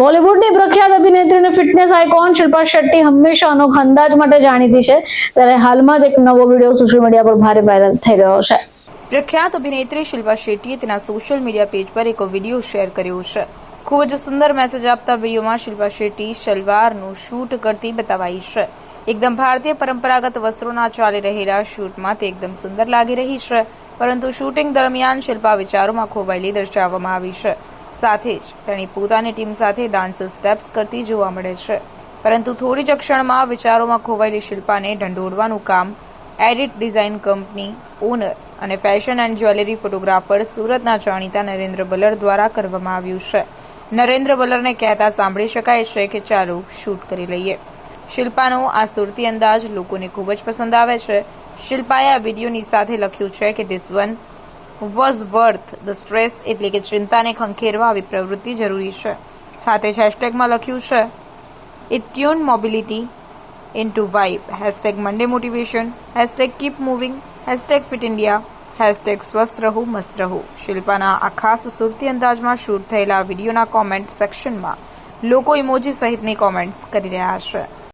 બોલિવૂડની પ્રખ્યાત અભિનેત્રી અને ફિટનેસ આઇકોન શિલ્પા શેટ્ટી હંમેશા અનોખા અંદાજ માટે જાણીતી છે, ત્યારે હાલમાં જ એક નવો વિડીયો સોશિયલ મીડિયા પર ભારે વાયરલ થઈ રહ્યો છે। પ્રખ્યાત અભિનેત્રી શિલ્પા શેટ્ટીએ તેના સોશિયલ મીડિયા પેજ પર એક વિડીયો શેર કર્યો છે। ખૂબ જ સુંદર મેસેજ આપતા વિડીયોમાં શિલ્પા શેટ્ટી સલવારનું શૂટ કરતી બતાવાઈ છે। એકદમ ભારતીય પરંપરાગત વસ્ત્રોના ચાલી રહેલા શૂટમાં તે એકદમ સુંદર લાગી રહી છે, પરંતુ શૂટિંગ દરમિયાન શિલ્પા વિચારોમાં ખોવાયેલી દર્શાવવામાં આવી છે। સાથે જ તેની પોતાની ટીમ સાથે ડાન્સ સ્ટેપ્સ કરતી જોવા મળે છે, પરંતુ થોડી જ ક્ષણમાં વિચારોમાં ખોવાયેલી શિલ્પાને ઢંઢોળવાનું કામ એડિટ ડિઝાઇન કંપની ઓનર અને ફેશન એન્ડ જ્વેલરી ફોટોગ્રાફર સુરતના જાણીતા નરેન્દ્ર બલર દ્વારા કરવામાં આવ્યું છે। નરેન્દ્ર બલરને કહેતા સાંભળી શકાય છે કે ચાલો શૂટ કરી લઈએ। શિલ્પાનો આ સુરતી અંદાજ લોકોને ખૂબ જ પસંદ આવે છે। શિલ્પાએ આ વિડીયોની સાથે લખ્યું છે કે this one was worth the stress, એટલે કે ચિંતાને ખંખેરવા આવી પ્રવૃત્તિ જરૂરી છે। સાથે જ હેશટેગમાં લખ્યું છે it tune mobility into vibe, hashtag Monday motivation, hashtag keep moving, hashtag fit India, hashtag સ્વસ્થ રહો મસ્ત રહો। શિલ્પાના આ ખાસ સુરતી અંદાજમાં શૂટ થયેલા વિડીયોના કોમેન્ટ સેક્શનમાં લોકો ઇમોજી સહિતની કોમેન્ટ્સ કરી રહ્યા છે।